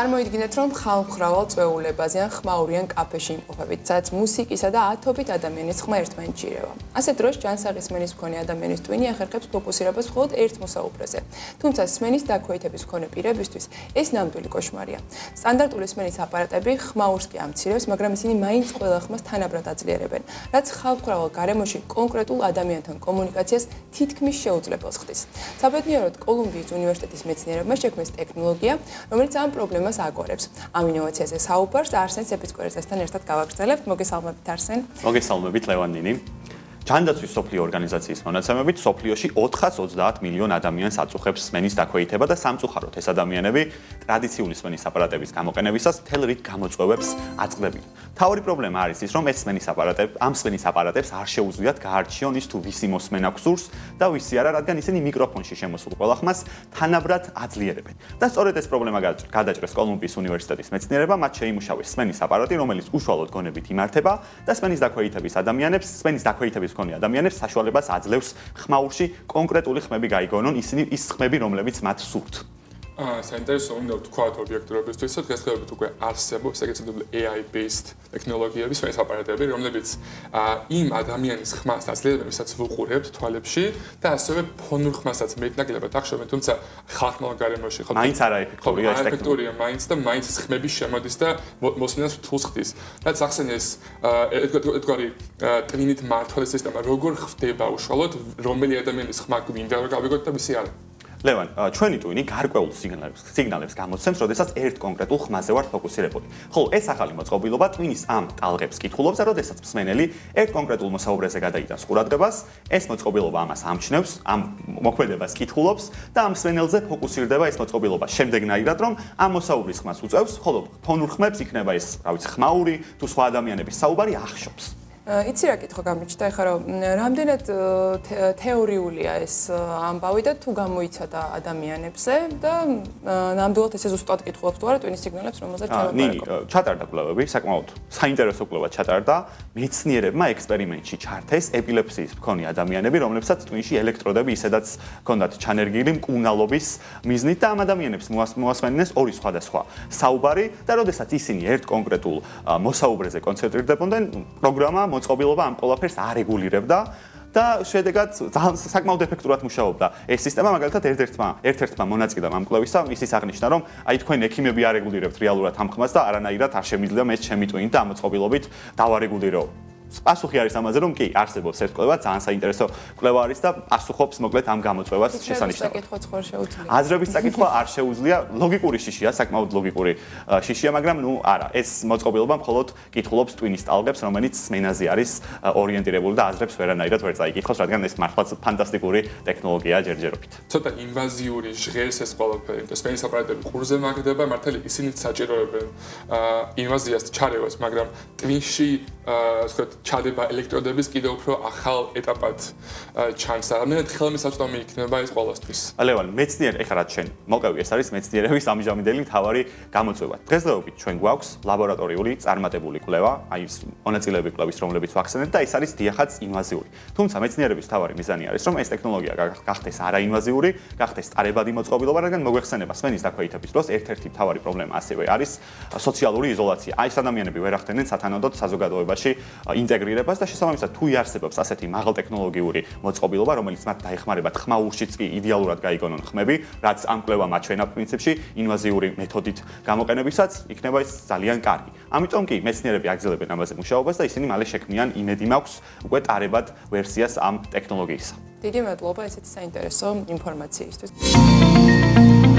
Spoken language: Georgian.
წარმოიდგინეთ, რომ ხალხმრავალ წვეულებაზე ან ხმაურიან კაფეში იმყოფებით, სადაც მუსიკისა და ათობით ადამიანის ხმა ერთმანეთს ჭირება. ასეთ დროს ჯანსაღი სმენის მქონე ადამიანის ტვინი ახერხებს ფოკუსირებას მხოლოდ ერთ მოსაუბრეზე. თუმცა სმენის დაქვეითების მქონე პირებისთვის ეს ნამდვილი კოშმარია. სტანდარტული სმენის აპარატები ხმაურს კი ამცირებს, მაგრამ ისინი მაინც ყველა ხმას თანაბრად აძლიერებენ, რაც ხალხმრავალ გარემოში კონკრეტულ ადამიანთან კომუნიკაციას თითქმის შეუძლებელს ხდის. საბედნიეროდ კოლუმბიის უნივერსიტეტის მეცნიერებმა შექმნეს ტექნოლოგია, რომელიც ამ პრობლემას აგვარებს. ამ ინოვაციაზე საუბარს არსენ სეფიცკორეძესთან ერთად გავაგრძელებთ. მოგესალმებით არსენ. მოგესალმებით ლევანდინი. ჯანდაცვის სოფლიო ორგანიზაციის მონაცემებით სოფლიოში 430 მილიონ ადამიანს აწუხებს სმენის დაქვეითება და სამწუხაროდ ეს ადამიანები ტრადიციული სმენის აპარატების გამოყენებისას მთელ რიგ გამოწვევებს აწყდებიან. მთავარი პრობლემა არის ის, რომ ამ სმენის აპარატებს არ შეუძლიათ გაარჩიონ ის თუ ვისი მოსმენა გვსურს და ვისი არა, რადგან ისინი მიკროფონში შემოსულ ყველა ხმას თანაბრად აძლიერებენ. და სწორედ ეს პრობლემა გადაჭრეს კოლუმბიის უნივერსიტეტის მეცნიერებმა, მათ შეიმუშავეს სმენის აპარატი, რომელიც უშუალოდ გონებით იმართება და სმენის დაქვეითების მქონე ადამიანებს საშუალებას აძლევს ხმაურში კონკრეტული ხმები გაიგონონ, ისინი ის ხმები, რომლებიც მათ სურთ. საინტერესო უნდა ვთქვათ ობიექტურებისთვის, დღესდღეობით უკვე არსებობს ეგეთი AI-based ტექნოლოგიები, სმენის აპარატები, რომლებიც იმ ადამიანის ხმას აძლიერებენ, ვისაც ვუყურებთ თვალებში და ასევე ფონურ ხმასაც მეტნაკლებად ახშობენ, თუმცა ხალხმრავალ გარემოში მაინც არაეფექტურია ეს ტექნოლოგია. მაინც და მაინც ხმები შემოდის და მოსმენას რთულს ხდის. რაც ახსენეს ედგარი ტვინით მართვალის სისტემა როგორ ხდება უშუალოდ, რომელი ადამიანის ხმა გვინდა რომ გავიგოთ და ვისი არა. ლევან, ჩვენი ტვინი გარკვეულ სიგნალებს გამოსცემს, როდესაც ერთ კონკრეტულ ხმაზე ვართ ფოკუსირებული. ხოლო ეს ახალი მოწყობილობა ტვინის ამ ტალღებს კითხულობს და როდესაც მსმენელი ერთ კონკრეტულ მოსაუბრეზე გადაიტანს ყურადღებას, ეს მოწყობილობა ამას ამჩნევს, ამ მოქმედებას კითხულობს და ამ მსმენელზე ფოკუსირდება ეს მოწყობილობა შემდეგნაირად, რომ ამ მოსაუბრის ხმას უწევს, ხოლო ფონურ ხმებს იქნება ეს, ხმაური თუ სხვა ადამიანების საუბარი ახშობს. იცი რა კითხვა გამიჩნდა, ეხლა რომ რამდენად თეორიულია ეს ამბავი და თუ გამოიცადა ადამიანებზე და ნამდვილად ესე ზუსტად კითხულობს თუ არა ტვინის სიგნალებს, რომელზეც ჩავაპარაკობ. ჩატარდა კვლევები, საკმაოდ საინტერესო კვლევა ჩატარდა. მეცნიერებმა ექსპერიმენტში ჩართეს ეპილეფსიის მქონე ადამიანები, რომლებსაც ტვინში ელექტროდები ისედაც ჰქონდათ ჩანერგილი მკურნალობის მიზნით და ამ ადამიანებს მოასმენინეს ორი სხვადასხვა საუბარი და როდესაც ისინი ერთ კონკრეტულ მოსაუბრეზე კონცენტრირდებოდნენ, პროგრამა მოწყობილობა ამ ყველაფერს არეგულირებდა და შედეგად ძალიან საკმაოდ ეფექტურად მუშაობდა. ეს სისტემა მაგალითად ერთ-ერთმა მონაწილემ ამ კვლევისა ისიც აღნიშნა, რომ აი თქვენ ექიმები არეგულირებთ რეალურად ამ ხმას და არანაირად არ შემიძლია მე ჩემი ტვინით და ამ მოწყობილობით დავარეგულირებო. პასუხი არის ამაზე, რომ კი, არსებობს ერთ კვლევა, ძალიან საინტერესო კვლევა არის და პასუხობს მოკლედ ამ გამოწვევას შესანიშნავად. აზრების წაკითხვა არ შეუძლია, ლოგიკური შიშია, საკმაოდ ლოგიკური შიშია, მაგრამ არა, ეს მოწყობილობა მხოლოდ კითხულობს ტვინის ტალღებს, რომელიც სმენაზე არის ორიენტირებული და აზრებს ვერანაირად ვერ წაიკითხავს, რადგან ეს მართლაც ფანტასტიკური ტექნოლოგიაა ჯერჯერობით. ცოტა ინვაზიური ჟღერს ეს ყველაფერი, სმენის აპარატები ყურზე მაგდება, მართალი ისინი საჭიროებენ ინვაზიას ჩარევას, მაგრამ ტვინში ჩადება ელექტროდების კიდევ უფრო ახალ ეტაპად ჩანს. რამდენად ხელმისაწვდომი იქნება ეს ყველასთვის. ლევან, მეცნიერი, ეხლა რაც შენ მოკავი, ეს არის მეცნიერების ამჟამინდელი მთავარი გამოწვევა. დღესდღეობით ჩვენ გვაქვს ლაბორატორიული წარმატებული კვლევა, აი ეს მონაწილეები კვლევის, რომლებიც ვახსენეთ და ეს არის დიახაც ინვაზიური. თუმცა მეცნიერების მთავარი მიზანი არის, რომ ეს ტექნოლოგია გახდეს არაინვაზიური, გახდეს ტარებადი მოწყობილობა, რადგან მოგვეხსენება სმენის დაქვეითების დროს ერთ-ერთი მთავარი პრობლემა ასევე არის სოციალური იზოლაცია. აი ეს ადამიანები ვერ ახდენენ სათანადოდ საზოგადოებაში ინტეგრირებას და შესაბამისად თუ იარსებობს ასეთი მაღალტექნოლოგიური მოწყობილობა, რომელიც მათ დაეხმარებათ ხმაურშიც კი იდეალურად გაიგონონ ხმები, რაც ამ კვლევამ აჩვენა პრინციპში ინვაზიური მეთოდით გამოყენებისაც, იქნება ეს ძალიან კარგი. ამიტომ კი მეცნიერები აგრძელებენ ამაზე მუშაობას და ისინი მალე შექმნიან, იმედი მაქვს, უკვე ტარებად ვერსიას ამ ტექნოლოგიისა. დიდი მადლობა ესეთი საინტერესო ინფორმაციისთვის.